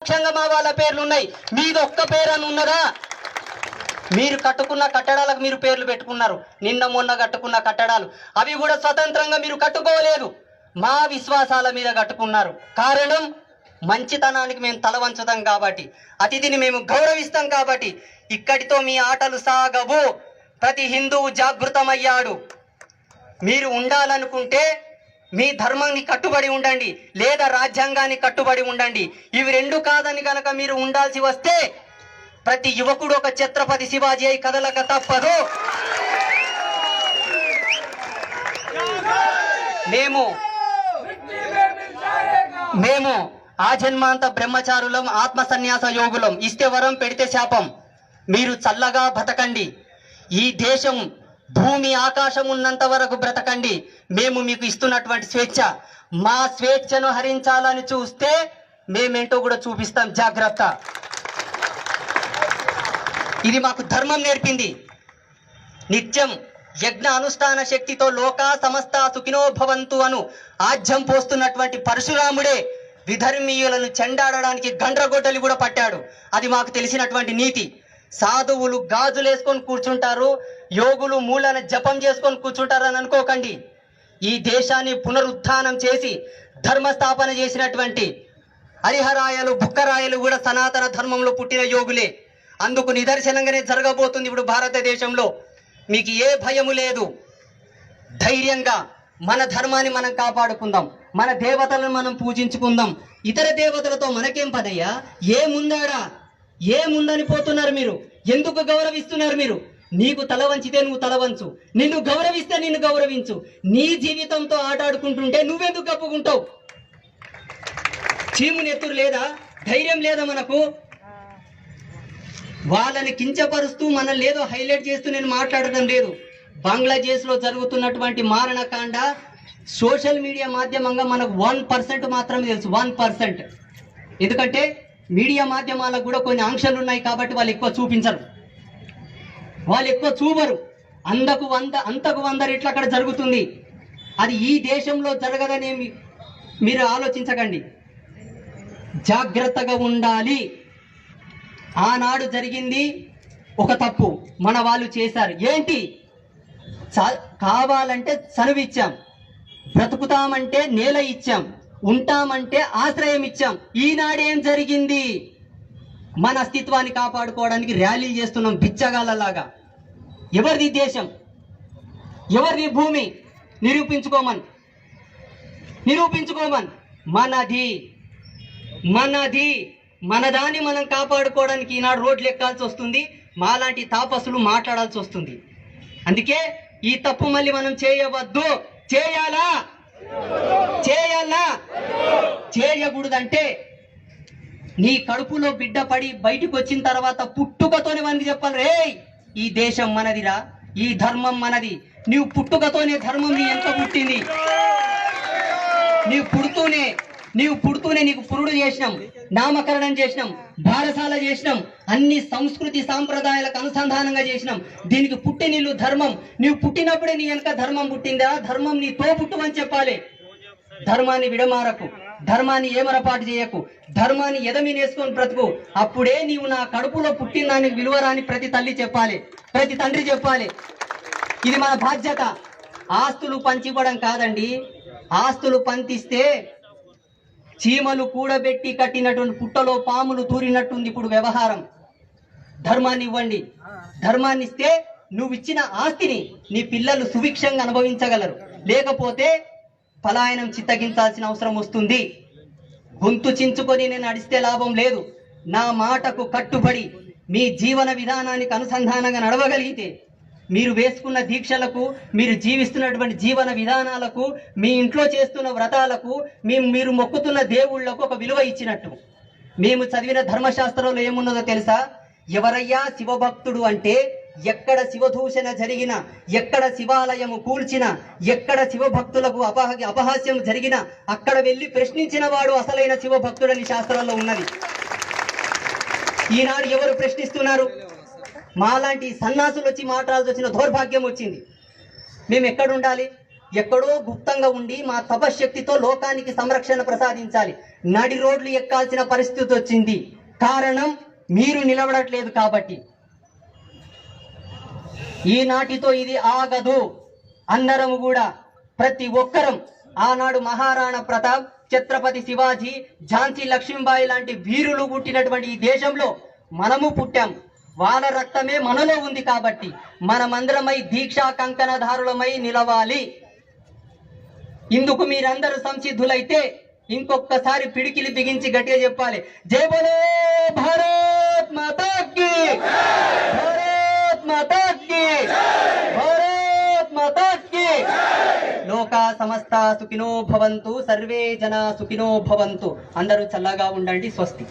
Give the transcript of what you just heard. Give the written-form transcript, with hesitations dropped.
ముఖ్యంగా మా వాళ్ళ పేర్లు ఉన్నాయి, మీది ఒక్క పేరు అని ఉన్నదా? మీరు కట్టుకున్న కట్టడాలకు మీరు పేర్లు పెట్టుకున్నారు. నిన్న మొన్న కట్టుకున్న కట్టడాలు అవి కూడా స్వతంత్రంగా మీరు కట్టుకోలేదు, మా విశ్వాసాల మీద కట్టుకున్నారు. కారణం మంచితనానికి మేము తల వంచుతాం కాబట్టి, అతిథిని మేము గౌరవిస్తాం కాబట్టి. ఇక్కడితో మీ ఆటలు సాగవు. ప్రతి హిందువు జాగృతమయ్యాడు. మీరు ఉండాలనుకుంటే మీ ధర్మాన్ని కట్టుబడి ఉండండి, లేదా రాజ్యాంగాన్ని కట్టుబడి ఉండండి. ఇవి రెండు కాదని కనుక మీరు ఉండాల్సి వస్తే ప్రతి యువకుడు ఒక ఛత్రపతి శివాజీ అయి కదలక తప్పదు. మేము ఆజన్మాంత బ్రహ్మచారులం, ఆత్మ సన్యాస యోగులం. ఇస్తే వరం, పెడితే శాపం. మీరు చల్లగా బతకండి. ఈ దేశం భూమి ఆకాశం ఉన్నంత వరకు బ్రతకండి. మేము మీకు ఇస్తున్నటువంటి స్వేచ్ఛ. మా స్వేచ్ఛను హరించాలని చూస్తే మేమేంటో కూడా చూపిస్తాం. జాగ్రత్త. ఇది మాకు ధర్మం నేర్పింది. నిత్యం యజ్ఞ అనుష్ఠాన శక్తితో లోకా సమస్త సుఖినో భవంతు అను ఆజ్యం పోస్తున్నటువంటి పరశురాముడే విధర్మీయులను చెండాడడానికి గండ్రగొడ్డలి కూడా పట్టాడు. అది మాకు తెలిసినటువంటి నీతి. సాధువులు గాజులు వేసుకొని కూర్చుంటారు, యోగులు మూలన జపం చేసుకొని కూర్చుంటారని అనుకోకండి. ఈ దేశాన్ని పునరుత్థానం చేసి ధర్మస్థాపన చేసినటువంటి హరిహరాయలు, బుక్కరాయలు కూడా సనాతన ధర్మంలో పుట్టిన యోగులే. అందుకు నిదర్శనంగానే జరగబోతుంది ఇప్పుడు భారతదేశంలో. మీకు ఏ భయము లేదు. ధైర్యంగా మన ధర్మాన్ని మనం కాపాడుకుందాం, మన దేవతలను మనం పూజించుకుందాం. ఇతర దేవతలతో మనకేం పదయ్యా? ఏముందాడా? ఏముందని పోతున్నారు మీరు? ఎందుకు గౌరవిస్తున్నారు మీరు? నీకు తల వంచితే నువ్వు తల వంచు, నిన్ను గౌరవిస్తే నిన్ను గౌరవించు. నీ జీవితంతో ఆటాడుకుంటుంటే నువ్వెందుకు కప్పుకుంటావు? చీము నెత్తురు లేదా? ధైర్యం లేదా మనకు? వాళ్ళని కించపరుస్తూ మనల్ని ఏదో హైలైట్ చేస్తూ నేను మాట్లాడటం లేదు. బంగ్లాదేశ్లో జరుగుతున్నటువంటి మారణకాండ సోషల్ మీడియా మాధ్యమంగా మనకు 1% మాత్రమే తెలుసు. 1%. ఎందుకంటే మీడియా మాధ్యమాలకు కూడా కొన్ని ఆంక్షలు ఉన్నాయి కాబట్టి వాళ్ళు ఎక్కువ చూపించరు, వాళ్ళు ఎక్కువ చూపరు. అంతకు 100 రెట్లు అక్కడ జరుగుతుంది. అది ఈ దేశంలో జరగదని మీరు ఆలోచించకండి. జాగ్రత్తగా ఉండాలి. ఆనాడు జరిగింది ఒక తప్పు మన వాళ్ళు చేశారు. ఏంటి? కావాలంటే చనువిచ్చాం, బ్రతుకుతామంటే నేల ఇచ్చాం, ఉంటామంటే ఆశ్రయం ఇచ్చాం. ఈనాడేం జరిగింది? మన అస్తిత్వాన్ని కాపాడుకోవడానికి ర్యాలీలు చేస్తున్నాం బిచ్చగాళ్ళలాగా. ఎవరిది దేశం? ఎవరిది భూమి? నిరూపించుకోమని. మనది. మన దాన్ని మనం కాపాడుకోవడానికి ఈనాడు రోడ్లు ఎక్కాల్సి వస్తుంది. మాలాంటి తాపసులు మాట్లాడాల్సి వస్తుంది. అందుకే ఈ తప్పు మళ్ళీ మనం చేయవద్దు. చేయాలా? చేయకూడదంటే నీ కడుపులో బిడ్డ పడి బయటకు వచ్చిన తర్వాత పుట్టుకతోనే మనకి చెప్పాలి, రే ఈ దేశం మనదిరా, ఈ ధర్మం మనది. నీవు పుట్టుకతోనే ధర్మం నీ ఎంత పుట్టింది. నీవు పుడుతూనే నీకు పురుడు చేసినాం, నామకరణం చేసినాం, బారసాల చేసినాం, అన్ని సంస్కృతి సాంప్రదాయాలకు అనుసంధానంగా చేసినాం. దీనికి పుట్టినిల్లు ధర్మం. నీవు పుట్టినప్పుడే నీ వెనక ధర్మం పుట్టిందా? ధర్మం నీ తో పుట్టువని చెప్పాలి. ధర్మాన్ని విడమారకు, ధర్మాన్ని ఏమరపాటు చేయకు, ధర్మాన్ని ఎదమినేసుకొని బ్రతుకు. అప్పుడే నీవు నా కడుపులో పుట్టిన దానికి విలువరాని ప్రతి తల్లి చెప్పాలి, ప్రతి తండ్రి చెప్పాలి. ఇది మన బాధ్యత. ఆస్తులు పంచివ్వడం కాదండి. ఆస్తులు పంచిస్తే చీమలు కూడబెట్టి కట్టినటువంటి పుట్టలో పాములు తూరినట్టుంది ఇప్పుడు వ్యవహారం. ధర్మాన్ని ఇవ్వండి. ధర్మాన్ని ఇస్తే నువ్వు ఇచ్చిన ఆస్తిని నీ పిల్లలు సుభిక్షంగా అనుభవించగలరు. లేకపోతే పలాయనం చిత్తగించాల్సిన అవసరం వస్తుంది. గొంతు చించుకొని నేను నడిస్తే లాభం లేదు. నా మాటకు కట్టుబడి మీ జీవన విధానానికి అనుసంధానంగా నడవగలిగితే మీరు వేసుకున్న దీక్షలకు, మీరు జీవిస్తున్నటువంటి జీవన విధానాలకు, మీ ఇంట్లో చేస్తున్న వ్రతాలకు, మీరు మొక్కుతున్న దేవుళ్లకు ఒక విలువ ఇచ్చినట్టు. మేము చదివిన ధర్మశాస్త్రంలో ఏమున్నదో తెలుసా? ఎవరయ్యా శివభక్తుడు అంటే ఎక్కడ శివదూషణ జరిగినా, ఎక్కడ శివాలయము కూల్చినా, ఎక్కడ శివభక్తులకు అపహాస్యం జరిగినా అక్కడ వెళ్ళి ప్రశ్నించిన వాడు అసలైన శివభక్తుడని శాస్త్రంలో ఉన్నది. ఈనాడు ఎవరు ప్రశ్నిస్తున్నారు? మాలాంటి సన్నాసులు వచ్చి మాట్లాడాల్సి వచ్చిన దౌర్భాగ్యం వచ్చింది. మేము ఎక్కడుండాలి? ఎక్కడో గుప్తంగా ఉండి మా తపశ్శక్తితో లోకానికి సంరక్షణ ప్రసాదించాలి. నడి రోడ్లు ఎక్కాల్సిన పరిస్థితి వచ్చింది. కారణం మీరు నిలబడట్లేదు కాబట్టి. ఈనాటితో ఇది ఆగదు. అందరము కూడా ప్రతి ఒక్కరం ఆనాడు మహారాణా ప్రతాప్, ఛత్రపతి శివాజీ, ఝాన్సీ లక్ష్మీబాయి లాంటి వీరులు పుట్టినటువంటి ఈ దేశంలో మనము పుట్టాం. వాళ్ళ రక్తమే మనలో ఉంది కాబట్టి మనమందరమై దీక్షా కంకణధారులమై నిలవాలి. ఇందుకు మీరందరూ సంసిద్ధులైతే ఇంకొకసారి పిడికిలి బిగించి గట్టిగా చెప్పాలి, జై బోలో భారత్ మాతా కీ, భారత్ మాతా కీ, భారత్ మాతా కీ. లోకా సమస్త సుఖినో భవంతు, సర్వే జన సుఖినో భవంతు. అందరూ చల్లగా ఉండండి. స్వస్తి.